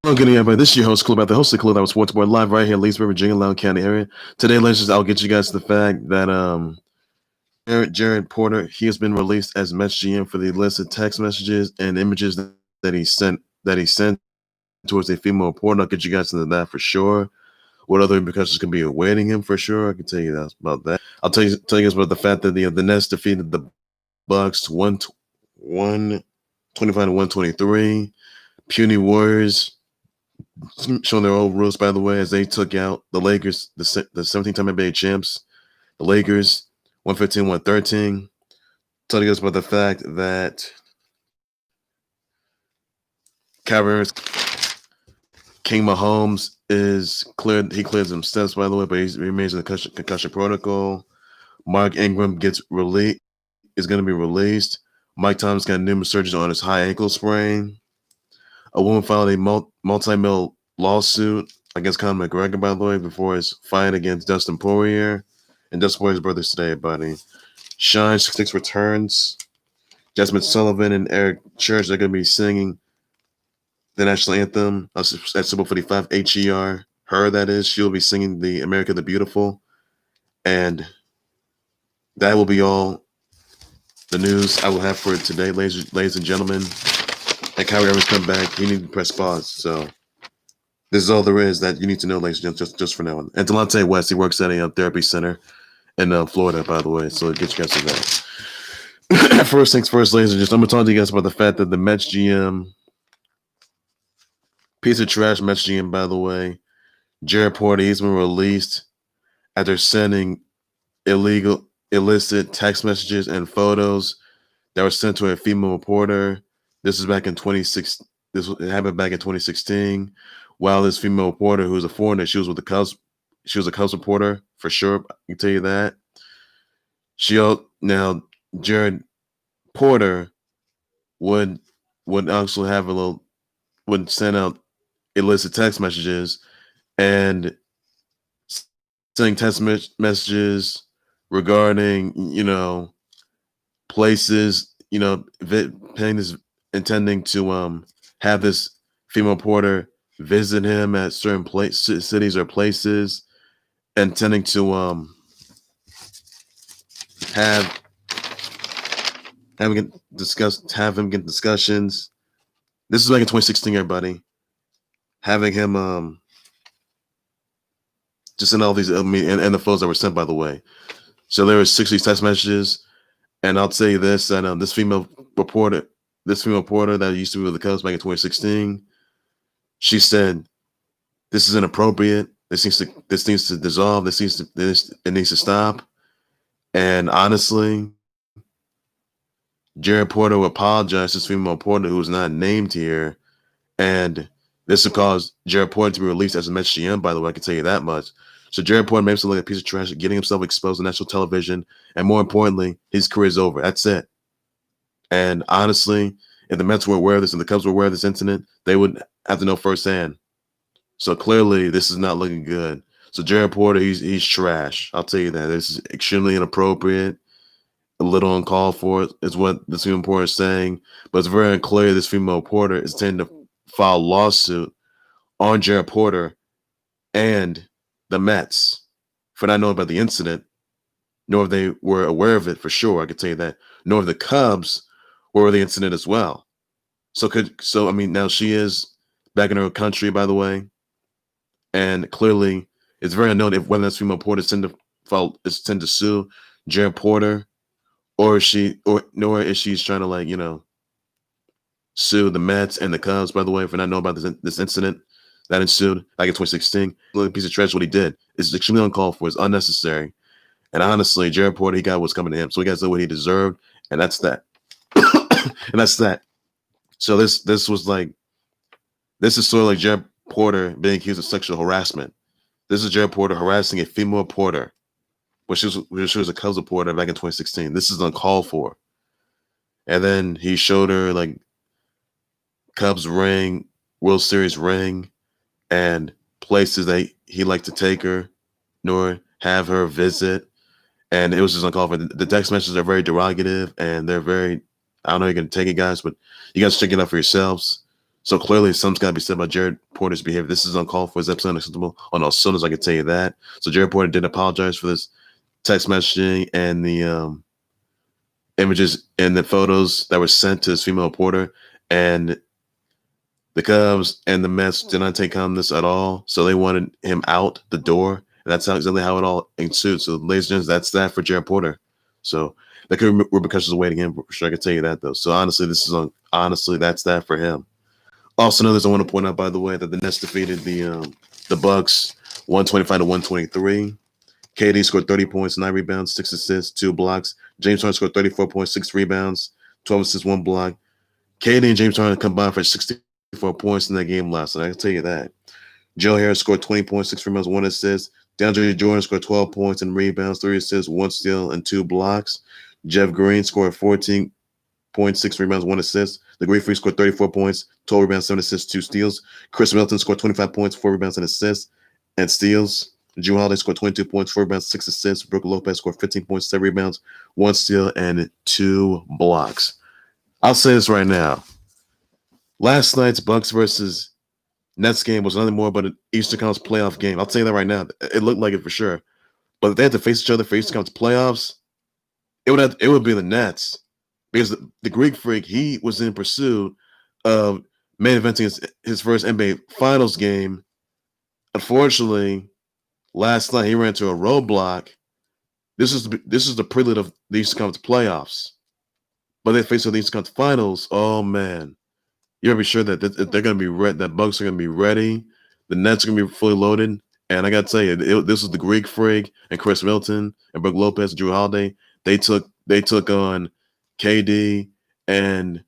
Hello, good evening, everybody. This is your host, Khalil, the host of Khalil, that was Sports Board live right here in Leesburg, Virginia, Loudoun County area. Today, ladies, I'll get you guys to the fact that Jared Porter, he has been released as Mets GM for the illicit text messages and images that he sent towards a female reporter. I'll get you guys into that for sure. What other repercussions can be awaiting him for sure? I can tell you about that. I'll tell you guys about the fact that the Nets defeated the Bucks 125 to 123. Puny Warriors showing their old rules, by the way, as they took out the Lakers, the 17-time NBA champs, the Lakers, 115-113. Telling us about the fact that King Mahomes is cleared. He cleared some steps, by the way, but he remains in the concussion protocol. Mark Ingram is going to be released. Mike Thomas got numerous surgeries on his high ankle sprain. A woman filed a multi-million lawsuit against Conor McGregor, by the way, before his fight against Dustin Poirier. And Dustin Poirier's brother's today, buddy. Shine 66 returns. Jasmine Sullivan and Eric Church are going to be singing the national anthem at Super 45, HER. Her, that is. She'll be singing the America the Beautiful. And that will be all the news I will have for today, ladies and gentlemen. And Kyrie Irving's come back. He needed to press pause. So this is all there is that you need to know, ladies and gentlemen, just for now. And Delonte West, he works at a therapy center in Florida, by the way. So it gets you guys to that. First things first, ladies and gentlemen, I'm going to talk to you guys about the fact that the Mets GM, piece of trash Mets GM, by the way, Jared Porter, he's been released after sending illicit text messages and photos that were sent to a female reporter. This is back in 2016. This happened back in 2016. While this female reporter, who was a foreigner, she was with the Cubs. She was a Cubs reporter for sure. I can tell you that. Now Jared Porter would also would send out illicit text messages and sending text messages regarding places, intending to have this female reporter visit him at certain cities or places, intending to have him get discussions. This is back in 2016, everybody. Having him just send all these and the photos that were sent, by the way. So there were 60 text messages, and I'll tell you this: that this female reporter that used to be with the Cubs back in 2016, she said, "This is inappropriate. This needs to dissolve. It needs to stop." And honestly, Jared Porter will apologize to this female reporter who is not named here, and this will cause Jared Porter to be released as a Mets GM, by the way. I can tell you that much. So Jared Porter made himself like a piece of trash, getting himself exposed on national television, and more importantly, his career is over. That's it. And honestly, if the Mets were aware of this and the Cubs were aware of this incident, they would have to know firsthand. So clearly, this is not looking good. So Jared Porter, he's trash. I'll tell you that. This is extremely inappropriate, a little uncalled for, is what this female reporter is saying. But it's very unclear this female reporter is intending to file a lawsuit on Jared Porter and the Mets for not knowing about the incident, nor if they were aware of it for sure. I can tell you that. Nor if the Cubs were aware of the incident as well. Now she is back in her country, by the way, and clearly it's very unknown if whether this female reporter is tend to sue Jared Porter, or is she's trying to sue the Mets and the Cubs, by the way, for not knowing about this incident that ensued back in 2016. A piece of trash what he did. It's extremely uncalled for. It's unnecessary. And honestly, Jared Porter, he got what's coming to him. So he got what he deserved, and that's that. And that's that. So this is sort of like Jared Porter being accused of sexual harassment. This is Jared Porter harassing a female reporter, when she was a Cubs reporter back in 2016. This is uncalled for. And then he showed her Cubs ring, World Series ring, and places that he liked to take her, nor have her visit. And it was just uncalled for. The text messages are very derogative, and they're very, I don't know how you're going to take it, guys, but you guys check it out for yourselves. So clearly, something's got to be said about Jared Porter's behavior. This is uncalled for. It's absolutely unacceptable on all cylinders. I can tell you that. So Jared Porter did apologize for this text messaging and the images and the photos that were sent to his female reporter. And the Cubs and the Mets did not take on this at all. So they wanted him out the door. And that's exactly how it all ensued. So, ladies and gentlemen, that's that for Jared Porter. So there could be repercussions waiting him. For sure, I can tell you that, though. So honestly, that's that for him. Also, others I want to point out, by the way, that the Nets defeated the Bucks 125 to 123. KD scored 30 points, 9 rebounds, 6 assists, 2 blocks. James Harden scored 34 points, 6 rebounds, 12 assists, 1 block. KD and James Harden combined for 64 points in that game last night. I can tell you that. Joe Harris scored 20 points, 6 rebounds, 1 assist. DeAndre Jordan scored 12 points and rebounds, 3 assists, 1 steal, and 2 blocks. Jeff Green scored 14 points, 6 rebounds, 1 assist. The Greek Freak scored 34 points, 12 rebounds, 7 assists, 2 steals. Khris Middleton scored 25 points, 4 rebounds, and assists, and steals. Jrue Holiday scored 22 points, 4 rebounds, 6 assists. Brook Lopez scored 15 points, 7 rebounds, 1 steal, and 2 blocks. I'll say this right now. Last night's Bucks versus Nets game was nothing more but an Eastern Conference playoff game. I'll tell you that right now. It looked like it for sure. But if they had to face each other for Eastern Conference playoffs, it would be the Nets. Because the Greek Freak, he was in pursuit of main eventing his first NBA Finals game. Unfortunately, last night he ran into a roadblock. This is the prelude of the Eastern Conference playoffs. But they face the Eastern Conference Finals. Oh man, you gotta be sure that they're gonna be ready. That Bucks are gonna be ready. The Nets are gonna be fully loaded. And I gotta tell you, this was the Greek Freak and Khris Middleton and Brook Lopez and Jrue Holiday. They took on KD and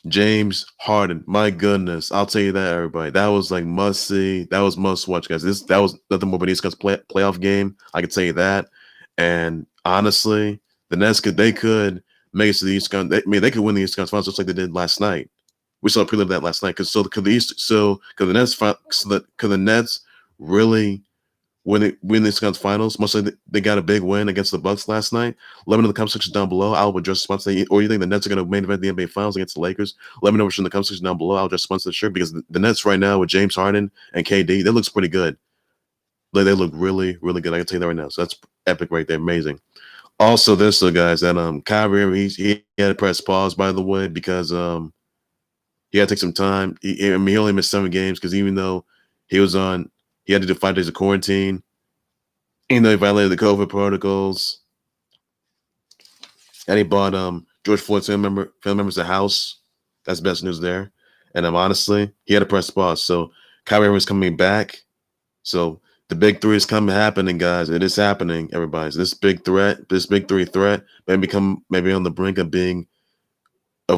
James Harden. My goodness, I'll tell you that, everybody. That was like must see. That was must watch, guys. That was nothing more but East Coast playoff game. I can tell you that. And honestly, the Nets could make it to the East Coast. They could win the East Coast Finals just like they did last night. We saw a prelude of that last night. Could the Nets really win the East Conference Finals? Much like they got a big win against the Bucks last night. Let me know in the comment section down below. I'll address sponsor. Or you think the Nets are going to main event the NBA Finals against the Lakers? Let me know in the comment section down below. I'll address sponsor the shirt because the Nets right now with James Harden and KD, that looks pretty good. They look really, really good. I can tell you that right now. So that's epic right there. Amazing. Also, this guys, that Kyrie, he had to press pause, by the way, because he had to take some time. He only missed 7 games because even though he had to do 5 days of quarantine. Even though he violated the COVID protocols. And he bought George Floyd's family members a house. That's best news there. And honestly, he had to press pause. So Kyrie was coming back. So the big 3 is happening, guys. It is happening, everybody. So this big 3 threat may be on the brink of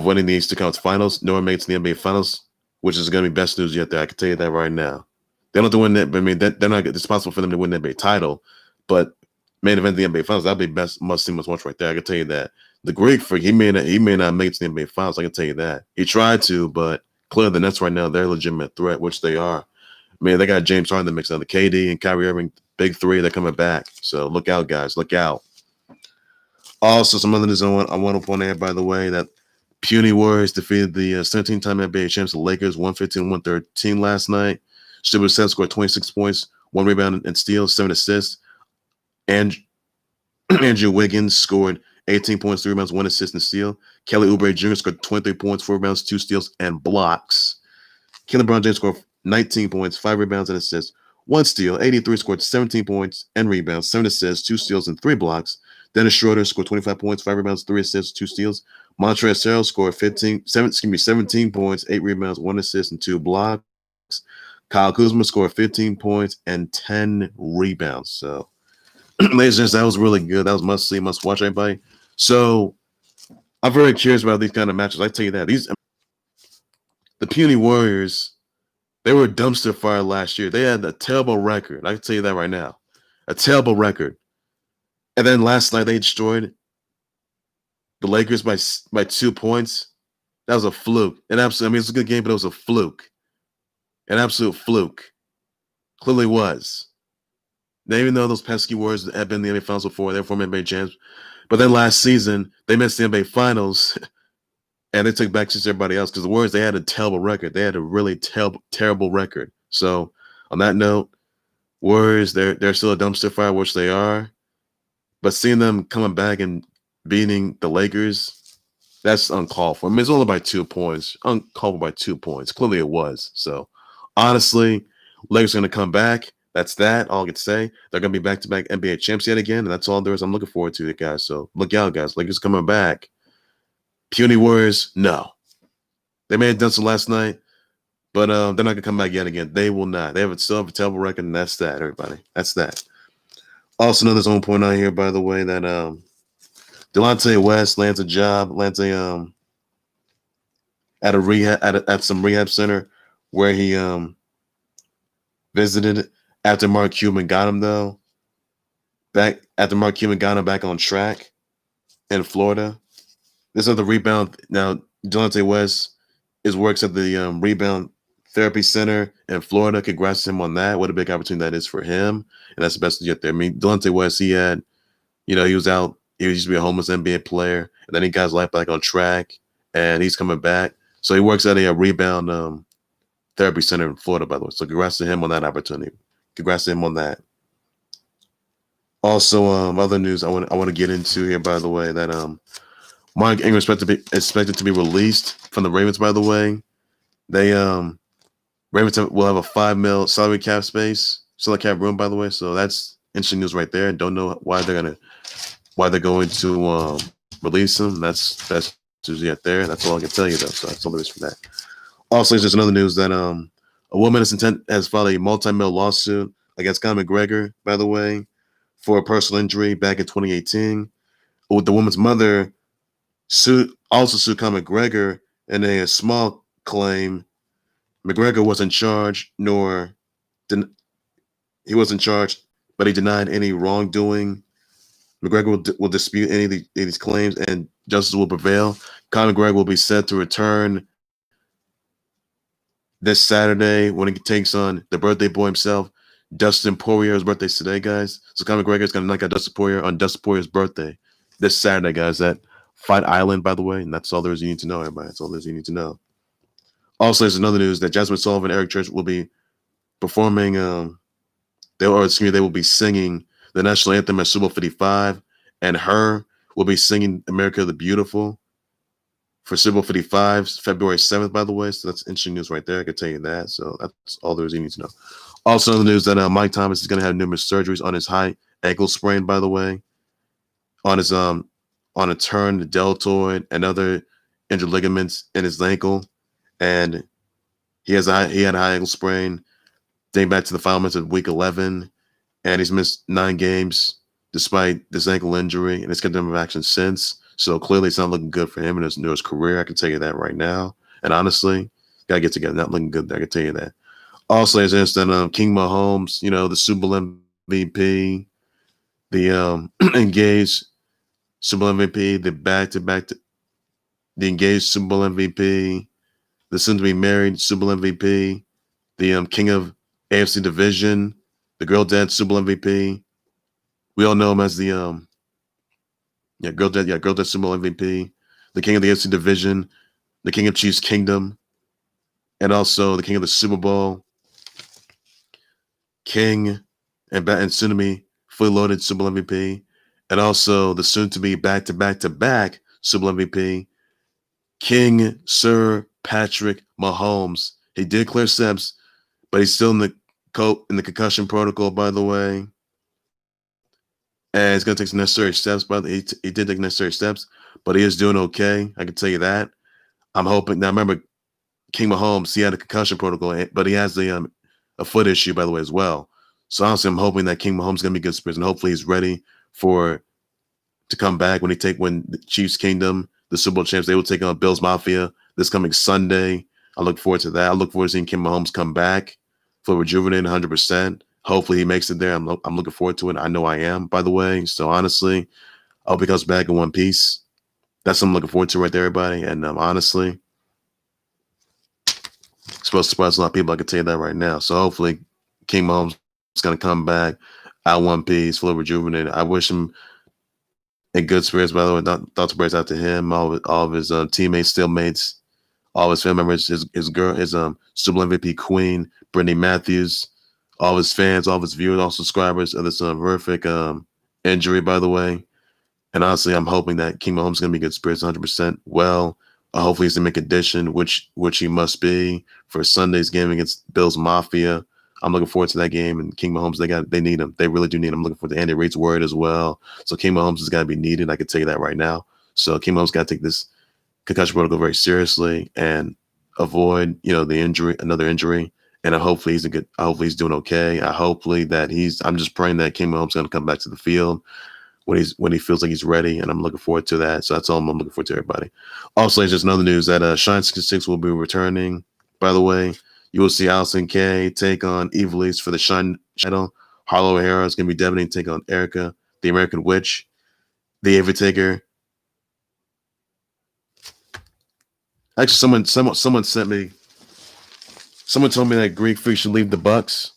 winning the Eastern Conference Finals. No one makes the NBA Finals, which is going to be best news yet there. I can tell you that right now. They don't have to win that. I mean, they're not responsible for them to win the NBA title, but main event of the NBA Finals, that'd be best must see must watch right there. I can tell you that. The Greek Freak, he may not make it to the NBA Finals. I can tell you that. He tried to, but clearly the Nets right now, they're a legitimate threat, which they are. I mean, they got James Harden that mix up the KD and Kyrie Irving, big 3. They're coming back. So look out, guys. Look out. Also, some other news I want to point out, by the way, that Puny Warriors defeated the 17-time NBA champs, the Lakers, 115-113 last night. Stupid Seth scored 26 points, 1 rebound and steal, 7 assists. And Andrew Wiggins scored 18 points, 3 rebounds, 1 assist and steal. Kelly Oubre Jr. scored 23 points, 4 rebounds, 2 steals, and blocks. LeBron James scored 19 points, 5 rebounds and assists, 1 steal. 83 scored 17 points and rebounds, 7 assists, 2 steals, and 3 blocks. Dennis Schroeder scored 25 points, 5 rebounds, 3 assists, 2 steals. Montrezl Harrell scored 17 points, 8 rebounds, 1 assist, and 2 blocks. Kyle Kuzma scored 15 points and 10 rebounds. So, ladies and gentlemen, that was really good. That was must see, must watch, everybody. So, I'm very curious about these kind of matches. I tell you that the Puny Warriors, they were a dumpster fire last year. They had a terrible record. I can tell you that right now, a terrible record. And then last night they destroyed the Lakers by 2 points. That was a fluke. It's a good game, but it was a fluke. An absolute fluke. Clearly was. Now, even though those pesky Warriors had been in the NBA Finals before, they're former NBA champs. But then last season, they missed the NBA Finals. and they took back since everybody else because the Warriors, they had a terrible record. They had a really terrible record. So on that note, Warriors, they're still a dumpster fire, which they are. But seeing them coming back and beating the Lakers, that's uncalled for. I mean, it's only by 2 points. Uncalled for by 2 points. Clearly it was. So honestly, Lakers are going to come back. That's that. All I can say. They're going to be back-to-back NBA champs yet again. And that's all there is. I'm looking forward to it, guys. So look out, guys. Lakers coming back. Puny Warriors, no. They may have done so last night, but they're not going to come back yet again. They will not. They still have a terrible record, and that's that, everybody. That's that. Also, another zone point out here, by the way, that Delonte West lands a job, at a rehab at some rehab center where he visited after Mark Cuban got him back on track in Florida. This is the rebound. Now, Delonte West works at the rebound therapy center in Florida. Congrats to him on that. What a big opportunity that is for him. And that's the best to get there. I mean, Delonte West, he was out. He used to be a homeless NBA player. And then he got his life back on track. And he's coming back. So he works at a rebound therapy center in Florida, by the way. So congrats to him on that opportunity. Congrats to him on that. Also, other news I want to get into here, by the way, that Mark Ingram expected to be released from the Ravens, by the way. They Ravens will have a $5 million salary cap space, salary cap room, by the way. So that's interesting news right there. Don't know why they're going to release him. That's news yet there. That's all I can tell you though. So that's all there is for that. Also, there's another news that a woman has filed a multi-million lawsuit against Conor McGregor, by the way, for a personal injury back in 2018. The woman's mother sued Conor McGregor in a small claim. McGregor wasn't charged, he wasn't charged, but he denied any wrongdoing. McGregor will dispute any of these claims, and justice will prevail. Conor McGregor will be set to return this Saturday when he takes on the birthday boy himself, Dustin Poirier. His birthday's today, guys. So Conor McGregor is going to knock out Dustin Poirier on Dustin Poirier's birthday this Saturday, guys. At Fight Island, by the way, and that's all there is you need to know, everybody. That's all there is you need to know. Also, there's another news that Jasmine Sullivan and Eric Church will be performing. They will be singing the national anthem at Super Bowl 55, and Her will be singing "America the Beautiful" for Super Bowl 55, February 7th, by the way. So that's interesting news right there. I can tell you that. So that's all there is you need to know. Also, the news that Mike Thomas is going to have numerous surgeries on his high ankle sprain, by the way, on his on a turn, the deltoid, and other injured ligaments in his ankle. And he had a high ankle sprain dating back to the final minutes of week 11, and he's missed 9 games despite this ankle injury, and it's got them action since. So clearly, it's not looking good for him in his career. I can tell you that right now. And honestly, gotta get together. Not looking good there. I can tell you that. Also, as instant King Mahomes, the Super Bowl MVP, the engaged Super Bowl MVP, the engaged Super Bowl MVP, the soon-to-be married Super Bowl MVP, the king of AFC division, the girl dad Super Bowl MVP. We all know him as the girl dad Super Bowl MVP, the king of the AFC division, the king of Chiefs Kingdom, and also the king of the Super Bowl, king and soon-to-be fully loaded Super Bowl MVP, and also the soon-to-be back-to-back-to-back Super Bowl MVP, King Sir Patrick Mahomes. He did clear steps, but he's still in the concussion protocol, by the way. And he's going to take some necessary steps. He did take necessary steps, but he is doing okay. I can tell you that. I'm hoping. Now, remember, King Mahomes, he had a concussion protocol, but he has a foot issue, by the way, as well. So honestly, I'm hoping that King Mahomes is going to be good spirits, and hopefully he's ready to come back when the Chiefs Kingdom, the Super Bowl champs, they will take on Bills Mafia this coming Sunday. I look forward to that. I look forward to seeing King Mahomes come back for rejuvenated 100%. Hopefully he makes it there. I'm looking forward to it. I know I am, by the way. So honestly, I hope he comes back in one piece. That's what I'm looking forward to right there, everybody. And honestly, it's supposed to surprise a lot of people. I can tell you that right now. So hopefully King Mahomes is going to come back at one piece, fully rejuvenated. I wish him in good spirits, by the way. Thoughts and prayers out to him, all of his teammates, stillmates, all of his family members, his girl, his Super Bowl MVP queen, Brittany Matthews, all of his fans, all of his viewers, all subscribers of this horrific injury, by the way. And honestly, I'm hoping that King Mahomes is going to be good spirits 100% well. Hopefully he's in make condition, which he must be for Sunday's game against Bills Mafia. I'm looking forward to that game. And King Mahomes, they need him. They really do need him. I'm looking forward to Andy Reid's word as well. So King Mahomes has got to be needed. I can tell you that right now. So King Mahomes got to take this concussion protocol very seriously and avoid, another injury. And hopefully he's doing okay. I'm just praying that King Mahomes is going to come back to the field when he feels like he's ready, and I'm looking forward to that. So that's all I'm looking forward to, everybody. Also, there's just another news that Shine 66 will be returning. By the way, you will see Allison Kay take on Evil East for the Shine title. Harlow O'Hara is going to be debuting, take on Erica, the American Witch, the Ava Taker. Actually, someone sent me. Someone told me that Greek Freak should leave the Bucks.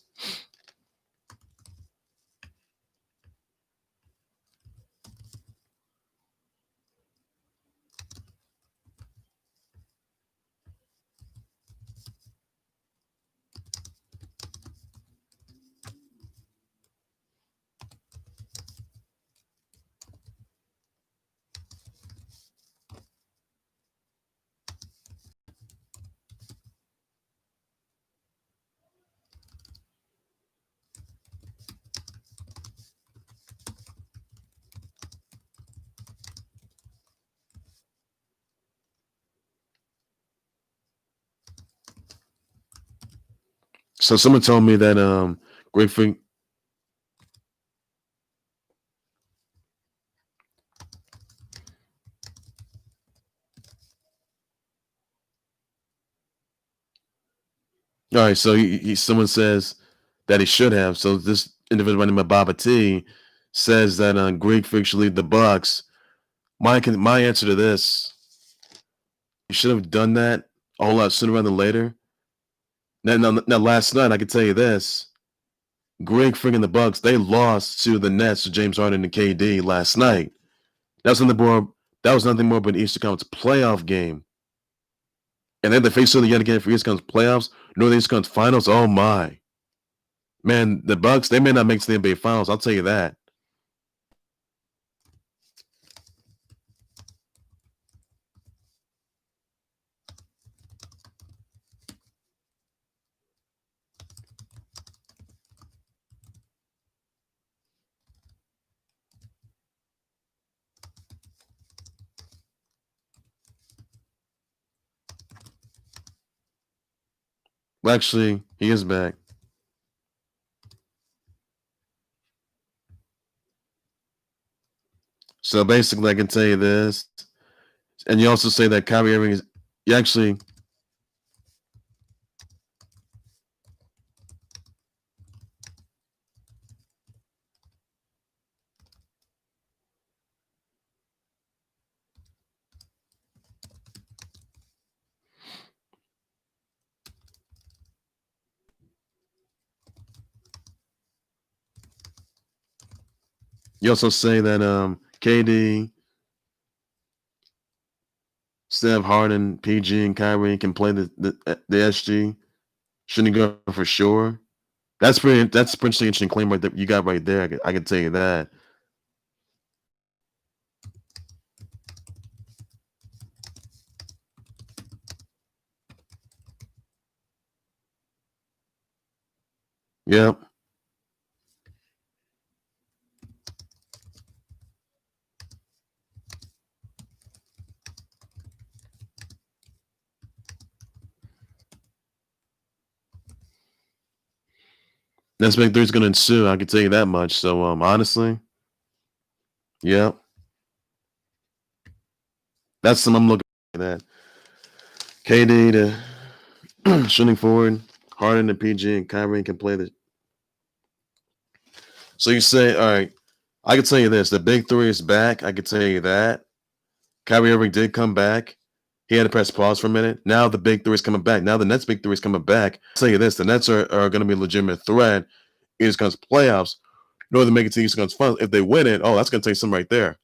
So someone told me that Greek Freak. All right, so someone says that he should have. So this individual named Baba T says that Greek Freak should leave the Bucks. My answer to this: you should have done that a whole lot sooner rather than later. Now last night, I can tell you this: Greek Freak and the Bucks, they lost to the Nets, to James Harden and KD last night. That was nothing more but an Eastern Conference playoff game. And then they face each other yet again for Eastern Conference playoffs, Northeast Conference finals. Oh my. Man, the Bucks, they may not make it to the NBA finals, I'll tell you that. Well, actually, he is back. So basically, I can tell you this. And you also say that Kyrie Irving is actually. You also say that KD, Steph, Harden, PG, and Kyrie can play the SG. Shouldn't he go for sure? That's pretty interesting claim right there. You got right there. I can tell you that. Yep. Next big three is going to ensue. I can tell you that much. So honestly, yeah, that's some I'm looking at. That KD to shooting forward, Harden and PG and Kyrie can play the. So you say, all right, I can tell you this: the big three is back. I can tell you that. Kyrie Irving did come back. He had to press pause for a minute. Now the big three is coming back. Now the Nets' big three is coming back. I'll tell you this: the Nets are going to be a legitimate threat in East Conference playoffs. Nor they make it to East Conference finals. If they win it, oh, that's going to take some right there.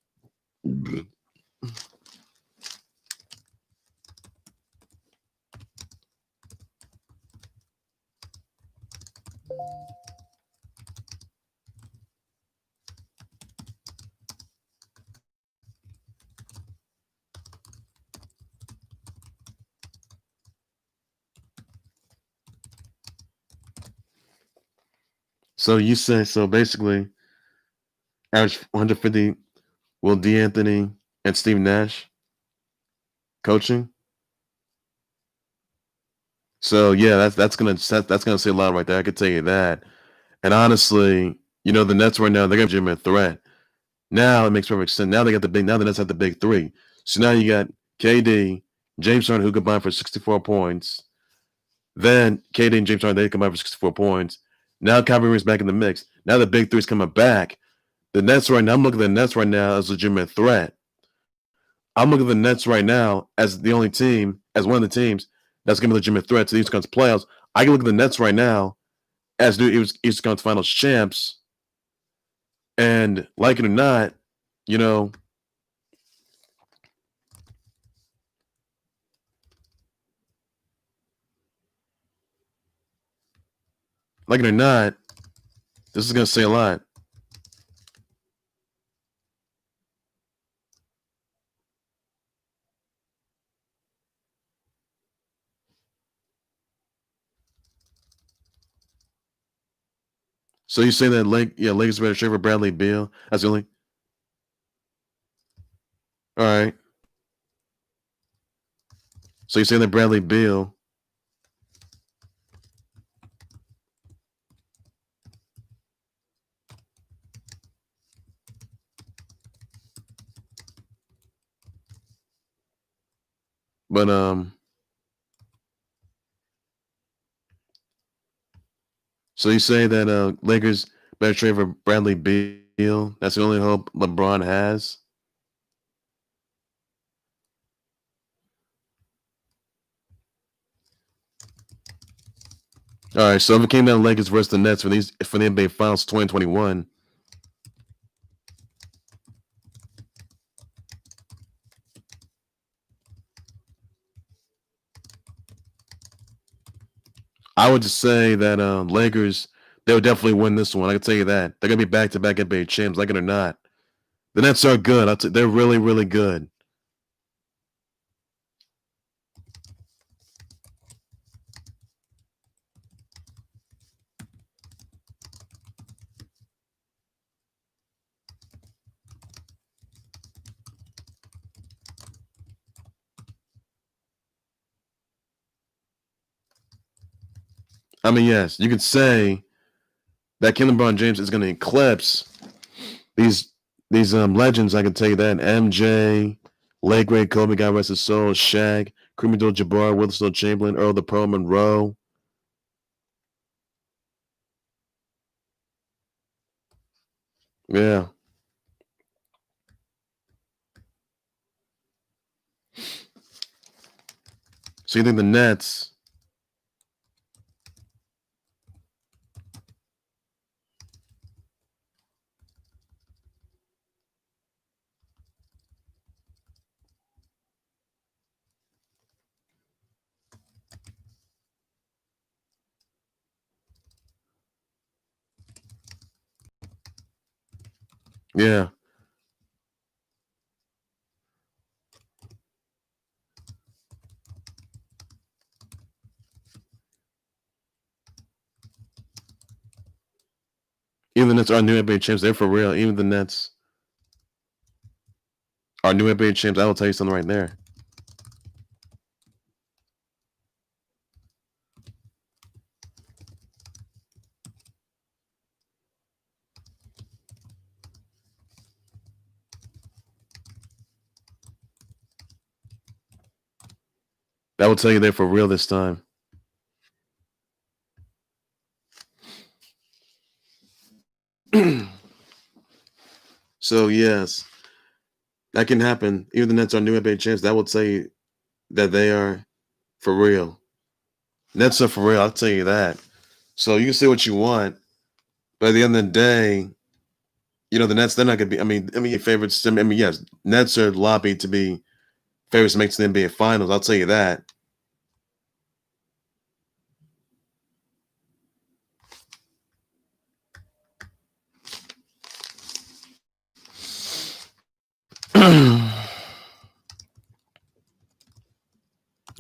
So you say so basically average 150 Will D'Anthony and Steve Nash coaching. So yeah, that's gonna say a lot right there. I could tell you that. And honestly, the Nets right now, they're gonna give him a threat. Now it makes perfect sense. Now the Nets have the big three. So now you got KD, James Harden, who combined for 64 points. Then KD and James Harden, they combined for 64 points. Now Kyrie Irving's back in the mix. Now the big three's coming back. The Nets right now, I'm looking at the Nets right now as a legitimate threat. I'm looking at the Nets right now as the only team, as one of the teams that's going to be a legitimate threat to the East Coast playoffs. I can look at the Nets right now as the East Coast Finals champs. And like it or not, like it or not, this is going to say a lot. So you say that Lakers better trade for Bradley Beal? That's the only. All right. So you say that Bradley Beal. But so you say that Lakers better trade for Bradley Beal? That's the only hope LeBron has? All right, so if it came down to Lakers versus the Nets for the NBA Finals 2021, I would just say that Lakers, they would definitely win this one. I can tell you that. They're gonna be back-to-back NBA champs, like it or not. The Nets are good. They're really, really good. I mean, yes, you could say that LeBron James is gonna eclipse these legends. I can tell you that. MJ, late great Kobe, God rest his soul, Shaq, Kareem Abdul-Jabbar, Winston Chamberlain, Earl the Pearl Monroe. Yeah. So you think the Nets? Yeah. Even the Nets are new NBA champs. They're for real. Even the Nets are new NBA champs. I will tell you something right there. I will tell you they're for real this time. So yes, that can happen. Even the Nets are new NBA champs. That will tell you that they are for real. Nets are for real. I'll tell you that. So you can say what you want, but at the end of the day, the Nets, they're not going to be. I mean, favorites. I mean, yes, Nets are lobbying to be favorites to make the NBA Finals. I'll tell you that.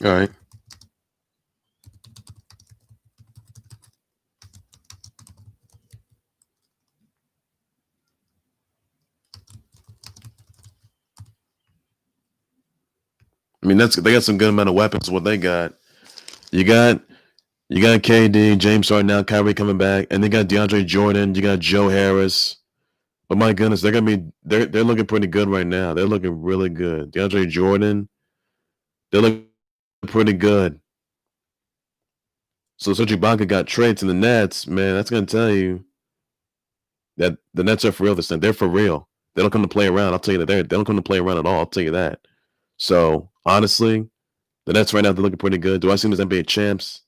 All right. I mean, they got some good amount of weapons. What they got, you got you got KD, James Harden now, Kyrie coming back, and they got DeAndre Jordan. You got Joe Harris. But my goodness, they're looking pretty good right now. They're looking really good. DeAndre Jordan, they're looking pretty good. So Serge Ibaka got traded to the Nets, man. That's gonna tell you that the Nets are for real this time. They're for real. They don't come to play around. I'll tell you that they don't come to play around at all. I'll tell you that. So honestly, the Nets right now they're looking pretty good. Do I see them as NBA champs?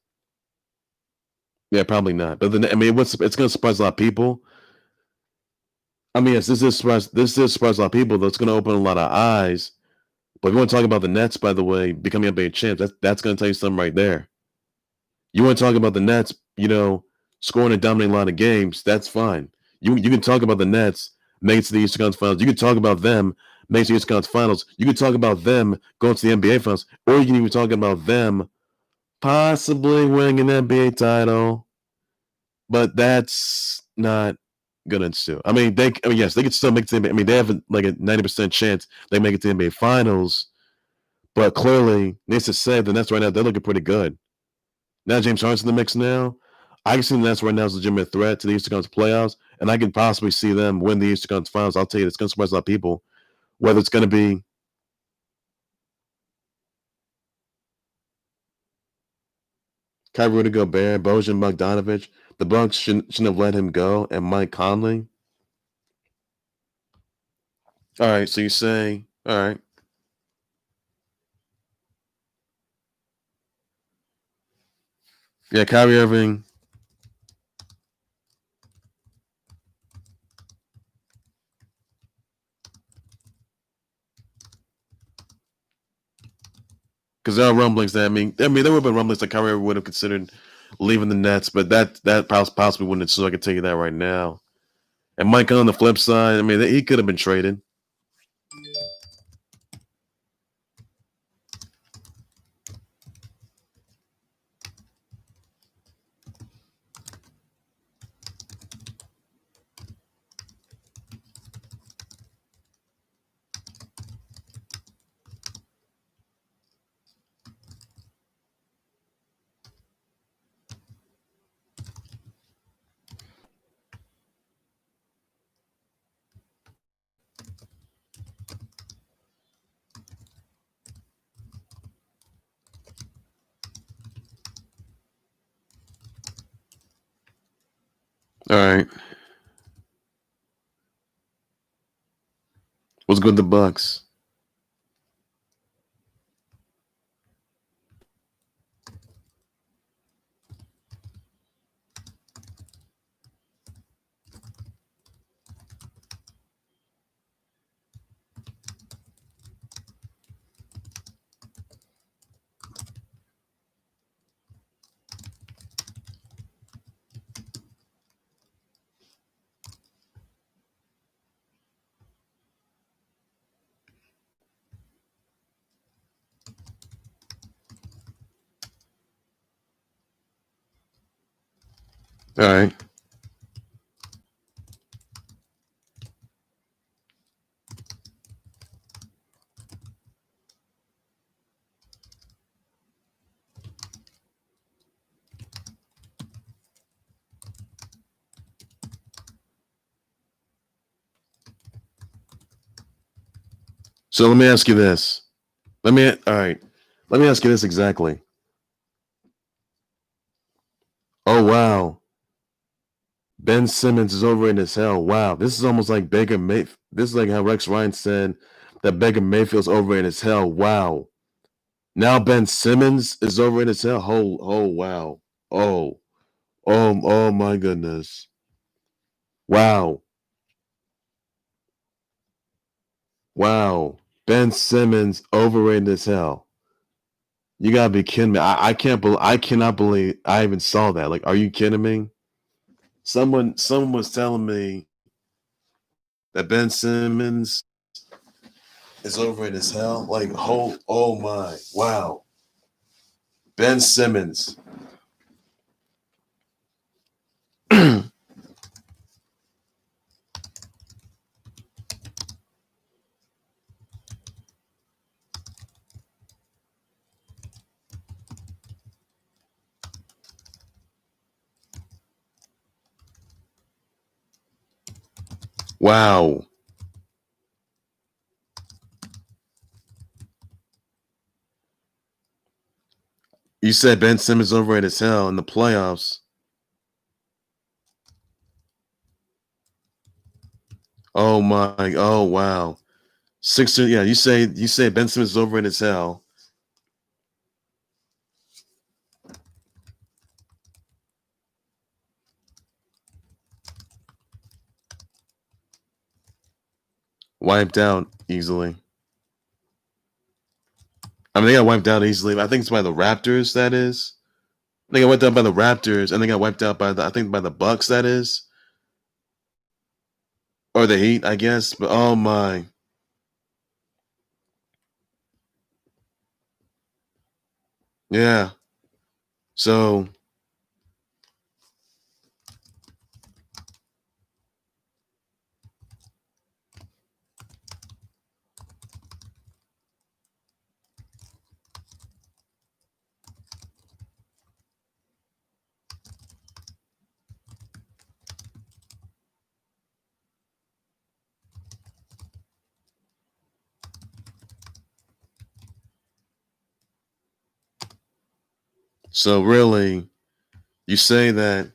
Yeah, probably not. But it's gonna surprise a lot of people. I mean, yes, this is surprise a lot of people. That's gonna open a lot of eyes. But if you want to talk about the Nets, by the way, becoming NBA champs, that's gonna tell you something right there. You want to talk about the Nets, scoring and dominating a lot of games, that's fine. You can talk about the Nets making it to the Eastern Conference Finals. You can talk about them making it to the Eastern Conference Finals. You can talk about them going to the NBA Finals, or you can even talk about them possibly winning an NBA title. But that's not gonna ensue. Yes, they could still make it to the NBA. I mean, they have like a 90% chance they make it to the NBA Finals. But clearly, needs to say the Nets right now, they're looking pretty good. Now James Harden's in the mix now. I can see the Nets right now as a legitimate threat to the Eastern Conference playoffs, and I can possibly see them win the Eastern Conference Finals. I'll tell you, it's going to surprise a lot of people. Whether it's going to be Kyrie to Gobert, Bojan Bogdanovic, the Bucks shouldn't have let him go, and Mike Conley. All right, so you say, all right. Yeah, Kyrie Irving. Because there are rumblings that there would have been rumblings that Kyrie would have considered leaving the Nets, but that possibly wouldn't. So I can tell you that right now. And Mike on the flip side, he could have been traded. All right. What's good, the Bucks? All right. So let me ask you this. All right. Let me ask you this exactly. Oh wow. Ben Simmons is over in his hell. Wow. This is almost like Baker Mayfield. This is like how Rex Ryan said that Baker Mayfield's over in his hell. Wow. Now Ben Simmons is over in his hell. Oh wow. Oh. Oh my goodness. Wow. Wow. Ben Simmons overrated as hell. You gotta be kidding me. I cannot believe I even saw that. Like, are you kidding me? Someone was telling me that Ben Simmons is overrated as hell. Like, oh my. Wow. Ben Simmons. Wow. You said Ben Simmons overrated as hell in the playoffs. Oh my. Oh wow. Sixer. Yeah, you say Ben Simmons is overrated as hell. Wiped out easily. I mean, they got wiped out easily. I think it's by the Raptors. That is. They got wiped out by the Raptors, and they got wiped out by the Bucks. That is, or the Heat, I guess. But oh my, yeah. So really, you say that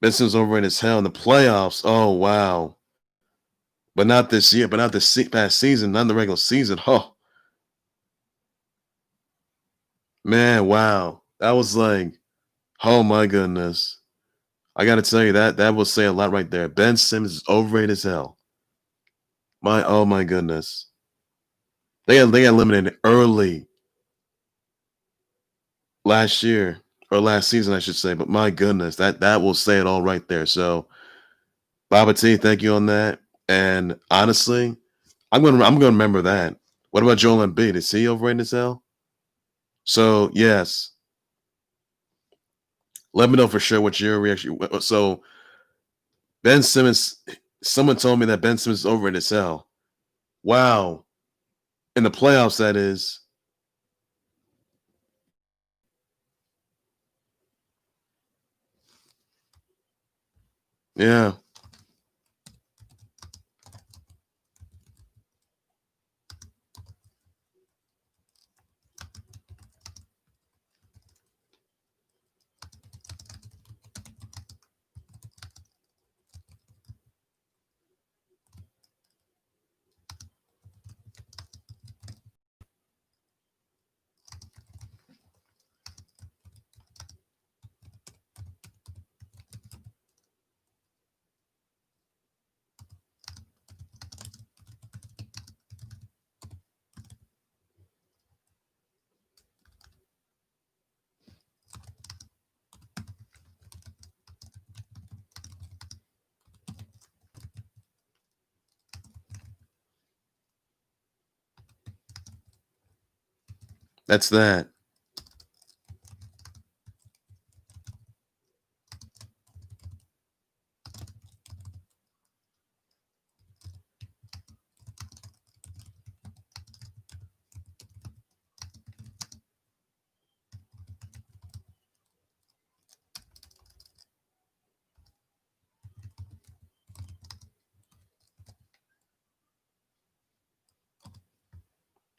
Benson's overrated as hell in the playoffs. Oh wow, but not this year. But not this past season. Not in the regular season. Oh man, wow. That was like, oh my goodness. I got to tell you that will say a lot right there. Ben Simmons is overrated as hell. Oh my goodness. They got eliminated early last year or last season, I should say. But my goodness, that will say it all right there. So, Baba T, thank you on that. And honestly, I'm gonna remember that. What about Joel Embiid? Is he overrated as hell? So yes, let me know for sure what your reaction. So Ben Simmons, someone told me that Ben Simmons is overrated as hell. Wow, in the playoffs, that is. Yeah, that's that.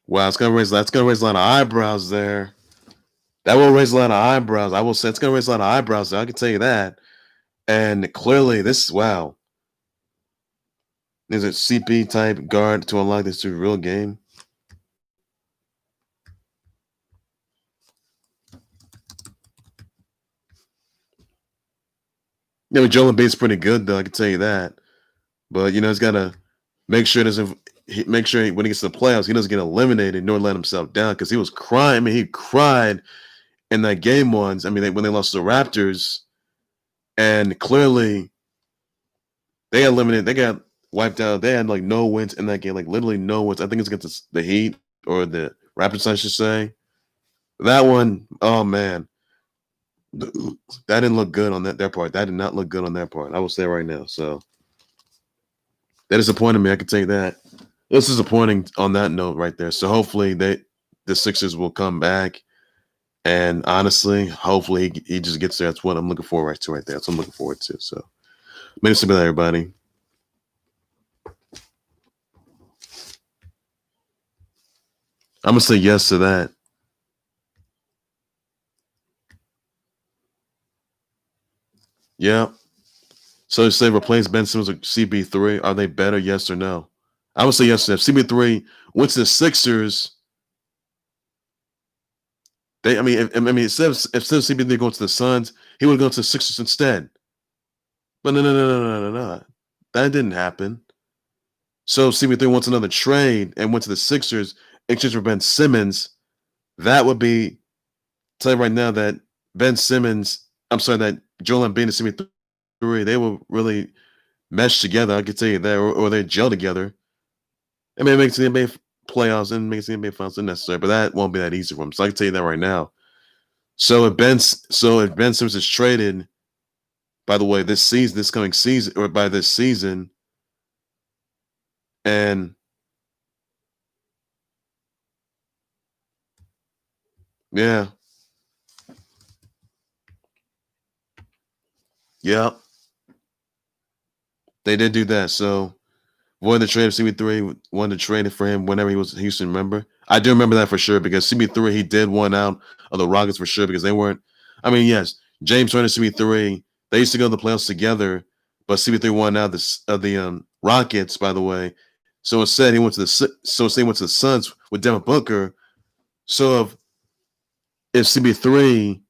Wow, that's gonna raise a lot of eyebrows there. That will raise a lot of eyebrows. I will say it's gonna raise a lot of eyebrows there. I can tell you that. And clearly, this wow. Is a CP type guard to unlock this to a real game. You know, Joel Embiid's pretty good though. I can tell you that. But you know, he's got to make sure when he gets to the playoffs, he doesn't get eliminated nor let himself down because he was crying. I mean, he cried in that game once. I mean, when they lost to the Raptors, and clearly they got eliminated. They got wiped out. They had like no wins in that game, like literally no wins. I think it's against the Heat or the Raptors, I should say. That one, oh man, that didn't look good on their part. That did not look good on their part. I will say right now. So that disappointed me. I can tell you that. It was disappointing on that note right there. So hopefully the Sixers will come back. And honestly, hopefully he just gets there. That's what I'm looking forward to right there. That's what I'm looking forward to. So maybe something like that, everybody. I'm gonna say yes to that. Yeah. So you say replace Ben Simmons with CB3. Are they better? Yes or no? I would say yes to that. If CB3 went to the Sixers, instead of CB3 going to the Suns, he would go to the Sixers instead. But no. That didn't happen. So if CB3 wants another trade and went to the Sixers, exchange for Ben Simmons, that would be, tell you right now that that Joel Embiid and CB3, they will really mesh together. I can tell you that, or they gel together. I mean, it makes the NBA playoffs and makes the NBA finals unnecessary, but that won't be that easy for him. So I can tell you that right now. So if Ben Simmons is traded, by the way, this coming season, or by this season, and yeah, they did do that. So void the trade of CB3, wanted to trade it for him whenever he was in Houston. Remember, I do remember that for sure because CB3 he did one out of the Rockets for sure because they weren't. I mean, yes, James Harden and CB3 they used to go to the playoffs together, but CB3 won out of the Rockets. By the way, so instead he went to the Suns with Devin Booker. So if CB3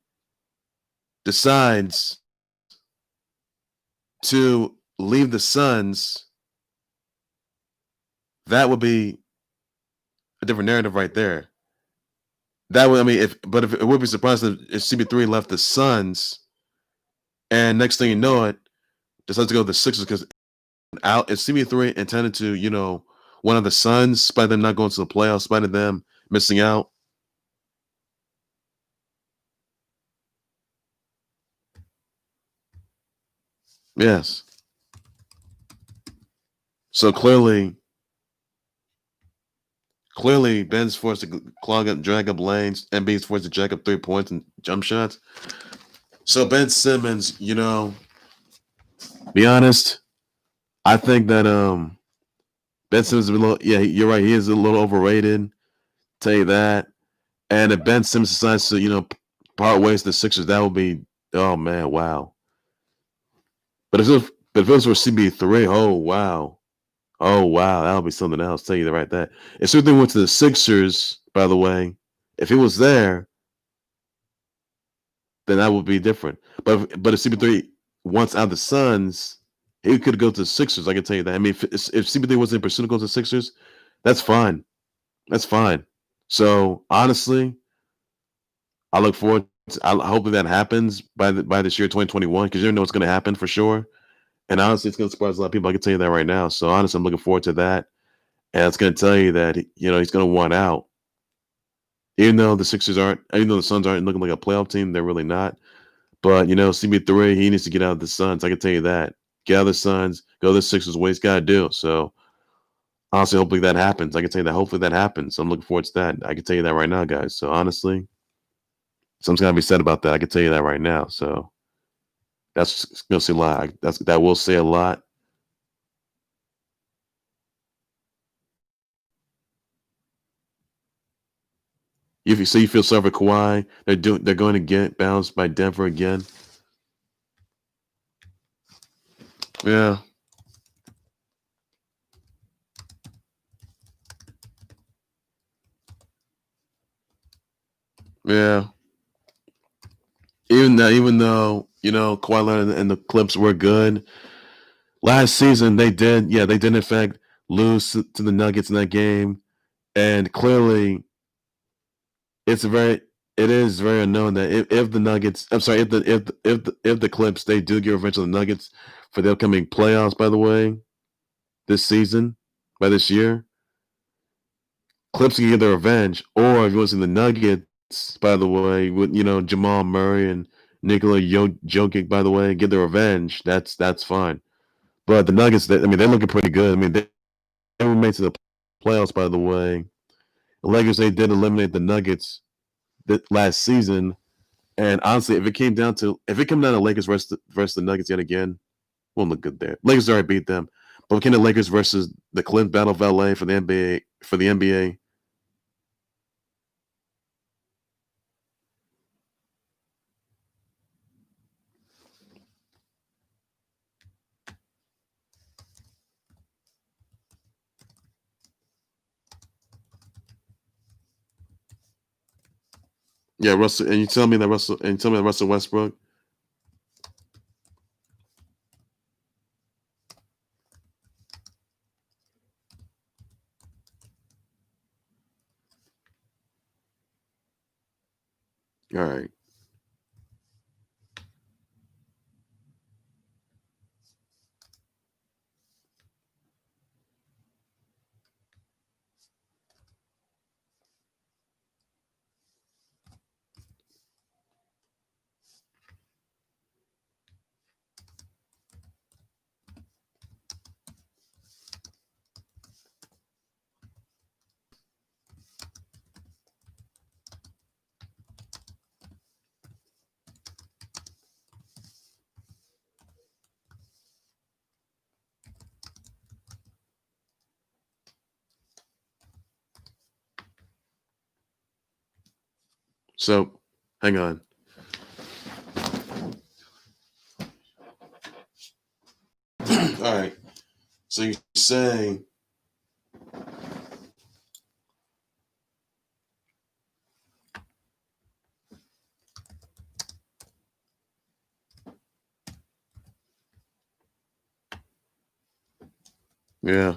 decides to leave the Suns, that would be a different narrative right there. That would, if it would be surprised if CB3 left the Suns, and next thing you know, it decides to go to the Sixers because if CB3 intended to, one of the Suns, despite them not going to the playoffs, despite them missing out. Yes. So clearly Ben's forced to drag up lanes, and B's forced to jack up 3 points and jump shots. So Ben Simmons, be honest, I think that Ben Simmons is a little, yeah, you're right, he is a little overrated. Tell you that. And if Ben Simmons decides to, part ways with the Sixers, that would be, oh man, wow. But if it was for CB3, oh wow, that would be something else. Tell you that right there. If something went to the Sixers, by the way, if he was there, then that would be different. But if CB3 wants out the Suns, he could go to the Sixers. I can tell you that. I mean, if CB3 wasn't in pursuit of going to the Sixers, that's fine. That's fine. So honestly, I look forward. I hope that happens by this year 2021 because you know what's going to happen for sure. And honestly, it's going to surprise a lot of people. I can tell you that right now. So honestly, I'm looking forward to that. And it's going to tell you that he's going to want out. Even though the Suns aren't looking like a playoff team, they're really not. But CB3, he needs to get out of the Suns. I can tell you that. Get out of the Suns, go to the Sixers. What he's got to do. So honestly, hopefully that happens. I can tell you that. Hopefully that happens. So I'm looking forward to that. I can tell you that right now, guys. So honestly, something's got to be said about that. I can tell you that right now. So that's going to say a lot. That will say a lot. If you say you feel sorry for Kawhi, they're going to get bounced by Denver again. Yeah. Yeah. Even though Kawhi Leonard and the Clips were good last season, they did in fact lose to the Nuggets in that game, and clearly it is very unknown that if the Nuggets, I'm sorry, if the Clips they do get revenge on the Nuggets for the upcoming playoffs, by the way, this season, by this year, Clips can get their revenge. Or if you want to see the Nuggets, by the way, with Jamal Murray and Nikola Jokic, by the way, get their revenge. That's fine. But the Nuggets, they're looking pretty good. I mean, they made to the playoffs, by the way. The Lakers, they did eliminate the Nuggets last season. And honestly, if it came down to Lakers versus the Nuggets yet again, won't look good there. Lakers already beat them. But can the Lakers versus the Clint Battle of LA for the NBA? Yeah, Russell, and you tell me that Russell Westbrook. All right. So, hang on. All right. So you say yeah.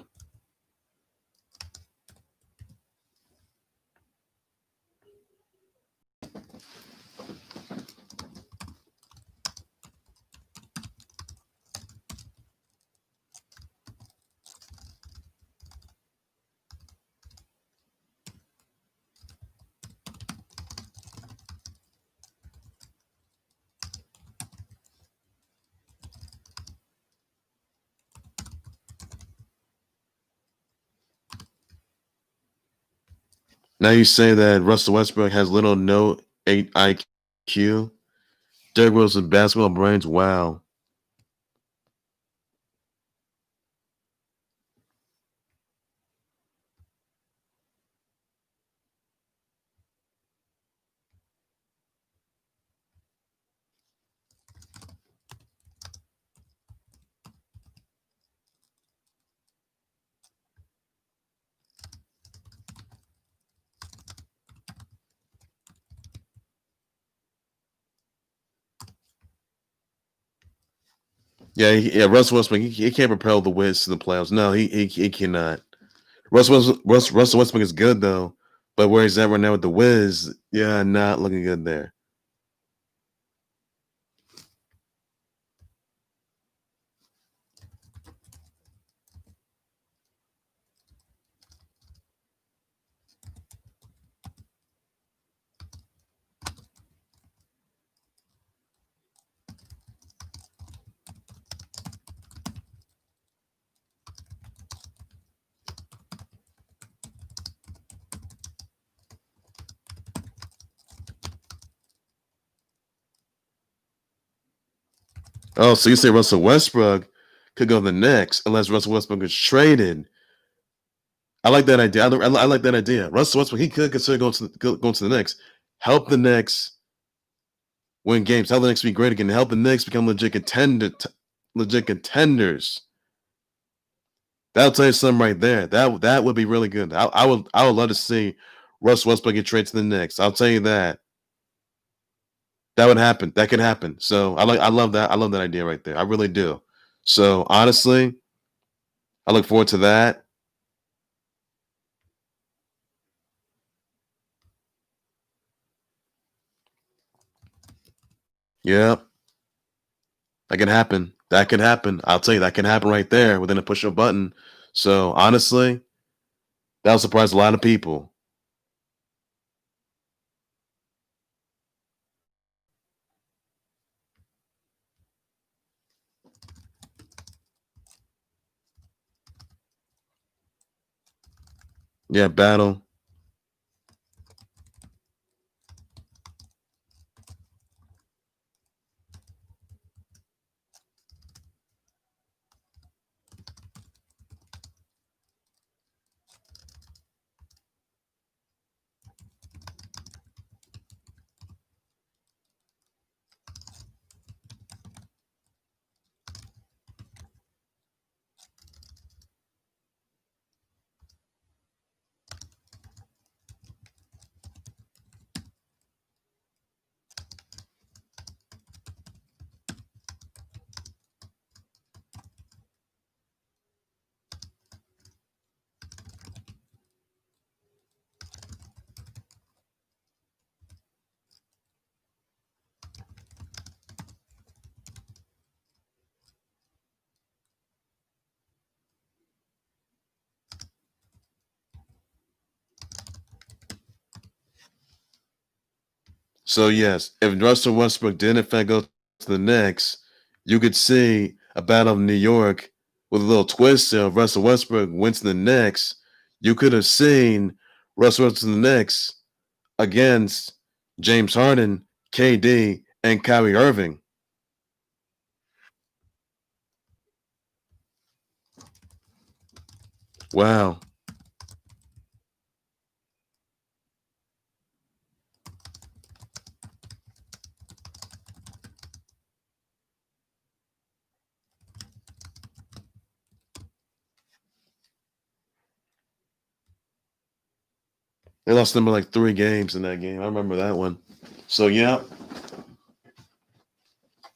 Now you say that Russell Westbrook has little no IQ. Derrick Wilson basketball brains. Wow. Yeah. Russell Westbrook, he can't propel the Wiz to the playoffs. No, he cannot. Russell Westbrook is good though, but where he's at right now with the Wiz, yeah, not looking good there. Oh, so you say Russell Westbrook could go the next unless Russell Westbrook is traded. I like that idea. I like that idea. Russell Westbrook, he could consider going to the Knicks. Help the Knicks win games. Help the Knicks be great again. Help the Knicks become legit contenders. That'll tell you something right there. That would be really good. I would love to see Russell Westbrook get traded to the Knicks. I'll tell you that. That would happen. That could happen. So I love that. I love that idea right there. I really do. So honestly, I look forward to that. Yep. That can happen. That can happen. I'll tell you, that can happen right there within a push of a button. So honestly, that'll surprise a lot of people. Yeah, battle. So yes, if Russell Westbrook did in fact go to the Knicks, you could see a battle of New York with a little twist there. If Russell Westbrook went to the Knicks, you could have seen Russell Westbrook to the Knicks against James Harden, KD, and Kyrie Irving. Wow. They lost them by like 3 games in that game. I remember that one. So yeah,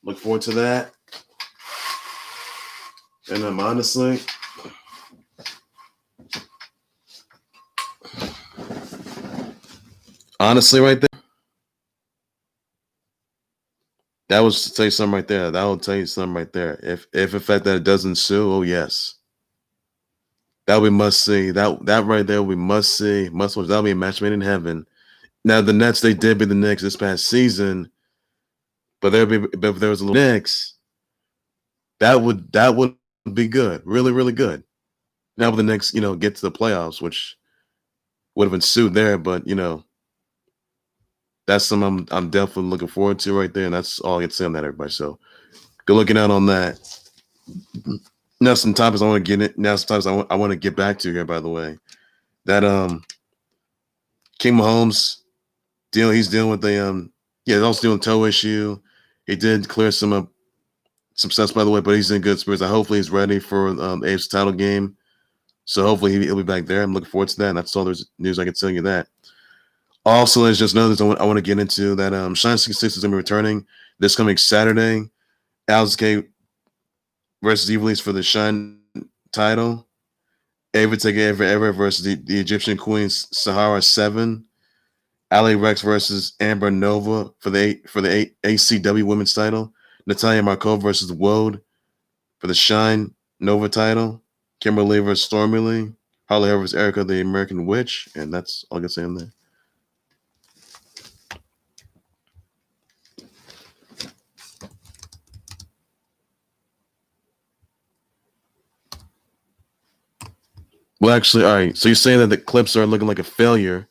look forward to that. And honestly, right there, that was to tell you something right there. That will tell you something right there. If in fact that it doesn't sue, oh yes, that will be must see. That right there will be must see, must watch. That'll be a match made in heaven. Now the Nets, they did beat the Knicks this past season, but if there was a little Knicks, that would be good, really really good. Now with the Knicks, get to the playoffs, which would have been sued there, but that's something I'm definitely looking forward to right there, and that's all I can say on that, everybody. So good looking out on that. Now some topics I want to get in. Now some topics I want to get back to here. By the way, that King Mahomes deal, he's dealing with the he's also dealing with toe issue. He did clear some steps, by the way, but he's in good spirits. Hopefully he's ready for AFC title game. So hopefully he'll be back there. I'm looking forward to that. And that's all there's news I can tell you that. Also, there's just another thing I want to get into that Shine 66 is going to be returning this coming Saturday. Alex K versus Evilise for the Shine title. Ava take ever versus the Egyptian Queen Sahara 7. Ali Rex versus Amber Nova for the ACW Women's title. Natalia Markova versus Woad for the Shine Nova title. Kimberly versus Stormy Lee. Harley versus Erica, the American Witch. And that's all I can say on there. Well, actually, all right. So you're saying that the clips are looking like a failure.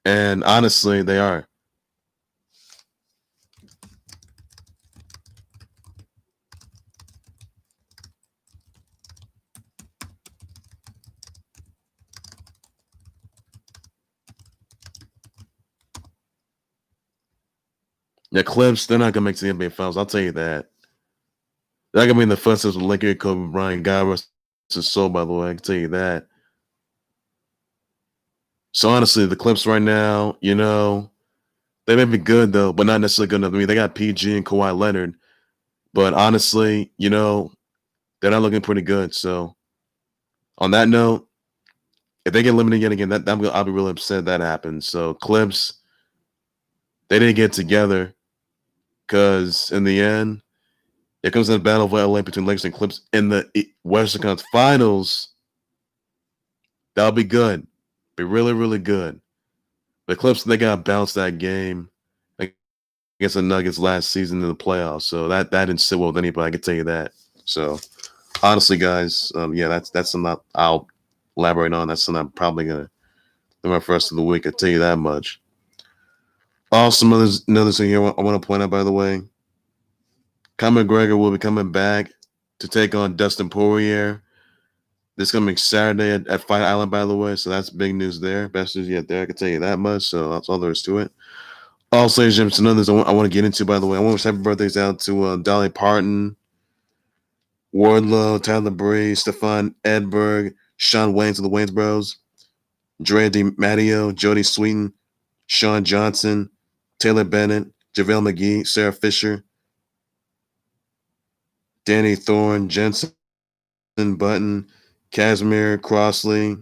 And honestly, they are. The clips, they're not going to make the NBA Finals. I'll tell you that. They're not going to be in the footsteps with Lincoln, Kobe Bryant, God rest his soul, by the way. I can tell you that. So honestly, the clips right now, they may be good, though, but not necessarily good enough. I mean, they got PG and Kawhi Leonard. But honestly, they're not looking pretty good. So on that note, if they get eliminated yet again, I'll be really upset that happens. So clips, they didn't get together. because in the end, it comes to the battle of LA between Lakers and Clips in the Western Conference Finals. That'll be good. Be really, really good. The Clips, they got to bounce that game against the Nuggets last season in the playoffs. So that didn't sit well with anybody. I can tell you that. So honestly, guys, that's something I'll elaborate on. That's something I'm probably gonna do my first of the week. I tell you that much. Also, another thing here I want to point out, by the way, Conor McGregor will be coming back to take on Dustin Poirier this coming Saturday at Fight Island, by the way. So that's big news there. Best news yet there. I can tell you that much. So that's all there is to it. Also, ladies and gentlemen, another I want to get into, by the way. I want to wish happy birthdays out to Dolly Parton, Wardlow, Tyler Breeze, Stefan Edberg, Sean Waynes of the Waynes Bros, Dre DiMatteo, Jody Sweeten, Sean Johnson, Taylor Bennett, JaVale McGee, Sarah Fisher, Danny Thorne, Jensen Button, Casimir Crossley,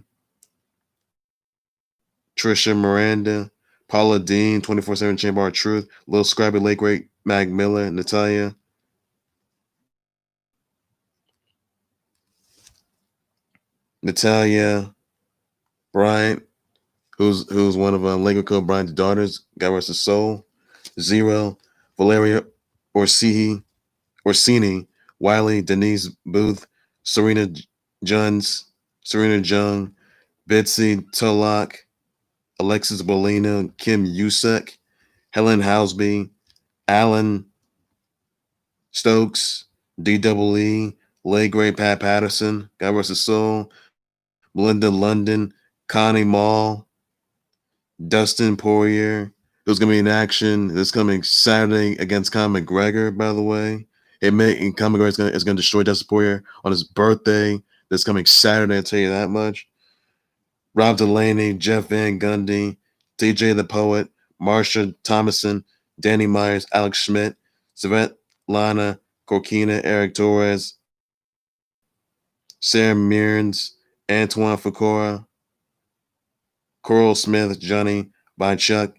Trisha Miranda, Paula Dean, 24/7 Chamber of Truth, Lil Scrappy Lake Great, Mag Miller, Natalia, Bryant, who's one of Lego Code Bryant's daughters, God rest his soul, Zero, Valeria Orsini, Wiley, Denise Booth, Serena Jung, Betsy Tullock, Alexis Bolina, Kim Usek, Helen Houseby, Alan Stokes, DWE, Legray Pat Patterson, God rest his soul, Melinda London, Connie Mall, Dustin Poirier, who's going to be in action this coming Saturday against Conor McGregor, by the way. Conor McGregor is going to destroy Dustin Poirier on his birthday this coming Saturday, I'll tell you that much. Rob Delaney, Jeff Van Gundy, TJ the Poet, Marsha Thomason, Danny Myers, Alex Schmidt, Svetlana Korkina, Eric Torres, Sarah Mearns, Antoine Fucora, Coral Smith, Johnny Bychuk,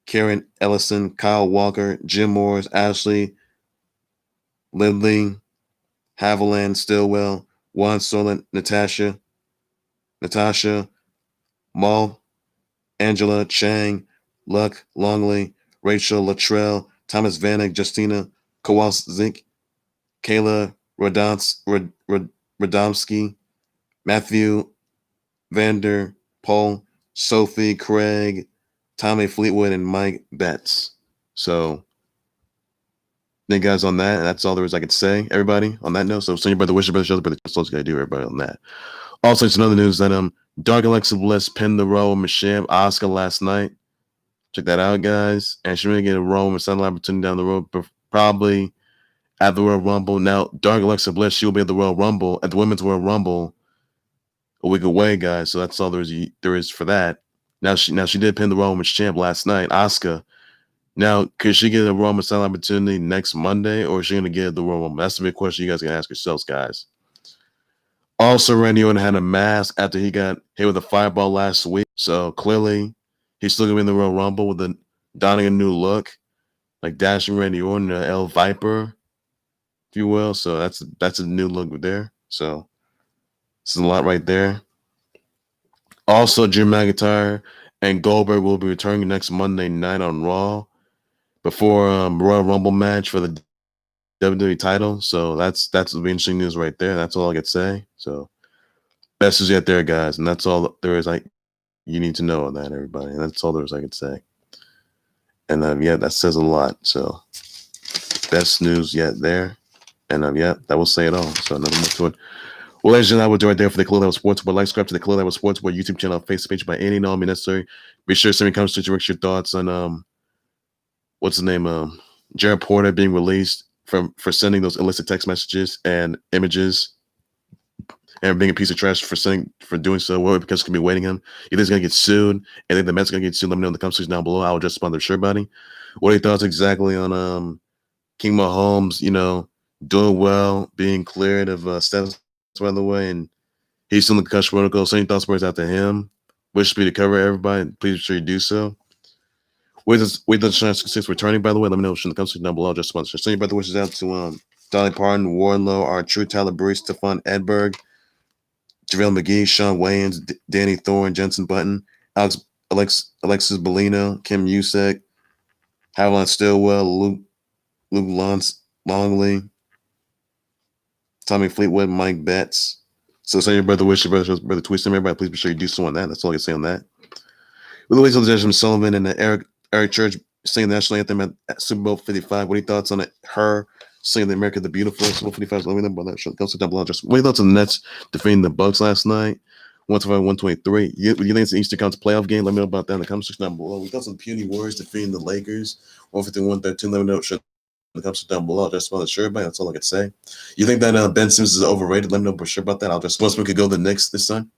Karen Ellison, Kyle Walker, Jim Morris, Ashley Lidley, Haviland Stillwell, Juan Solent, Natasha, Maul, Angela Chang, Luck Longley, Rachel Luttrell, Thomas Vanek, Justina Kowalczyk, Kayla Radomski, Matthew Vander Poel, Sophie Craig, Tommy Fleetwood, and Mike Betts. So, thank you guys on that. That's all there is I could say, everybody, on that note. So, send your brother, wish your brother, show the brother. That's all you got to do, everybody, on that. Also, it's another news that Dark Alexa Bliss pinned the Row with Michelle Asuka last night. Check that out, guys. And she's going to get a Row and Sunlight opportunity down the road, probably at the Royal Rumble. Now, Dark Alexa Bliss, she will be at the Royal Rumble, at the Women's Royal Rumble, a week away, guys. So that's all there is for that. Now she did pin the Raw Women's Champ last night, Asuka. Now, could she get a Raw Women's title opportunity next Monday, or is she going to get the Raw Women's? That's the big question you guys can ask yourselves, guys. Also, Randy Orton had a mask after he got hit with a fireball last week. So clearly, he's still going to be in the Royal Rumble with donning a new look, like dashing Randy Orton, El Viper, if you will. So that's a new look there. So this is a lot right there. Also, Drew McIntyre and Goldberg will be returning next Monday night on Raw before Royal Rumble match for the WWE title. So that's the interesting news right there. That's all I could say. So best is yet there, guys, and that's all there is. You need to know on that, everybody. And that's all there is I could say. And that says a lot. So best news yet there, and that will say it all. So nothing more to it. Well, ladies and gentlemen, I will do right there for the Khalil Sports Board. Like, subscribe to the Khalil Sports Board YouTube channel, Facebook page by any and all means necessary. Be sure to send me comments to direct your thoughts on what's the name? Jared Porter being released for sending those illicit text messages and images, and being a piece of trash for doing so. What because could be waiting him? Either he's gonna get sued, and then the Mets gonna get sued. Let me know in the comment section down below. I will just respond to sure, buddy. What are your thoughts exactly on King Mahomes? Doing well, being cleared of status, by the way, and he's still in the concussion protocol. Send your thoughts, words out to him. Wish me to cover everybody. Please be sure you do so. Wait the chance six returning, by the way. Let me know in the comments down below. Just send your brother wishes out to Dolly Parton, Warlow, our True Tyler Bruce, Stephon Edberg, JaVale McGee, Sean Wayans, Danny Thorne, Jensen Button, Alexis Bellino, Kim Usek, Haviland Stillwell, Luke Longley, Tommy Fleetwood, Mike Betts. So send your brother wishes, brother tweets to everybody. Please be sure you do so on that. That's all I can say on that. With Louis Jasmine Sullivan and Eric Church singing the national anthem at Super Bowl 55. What are your thoughts on it? Her singing the America the Beautiful Super Bowl 55. Let me know about that. Go sit down below. Just what are your thoughts on the Nets defeating the Bucks last night? 125-123. You think it's an Eastern Conference playoff game? Let me know about that in the comment section down below. We got some puny Warriors defeating the Lakers. 151-13. Let me know in the comments down below. Just about sure about it. That's all I can say. You think that Ben Simmons is overrated? Let me know for sure about that. I'll just once we could go the Knicks this time.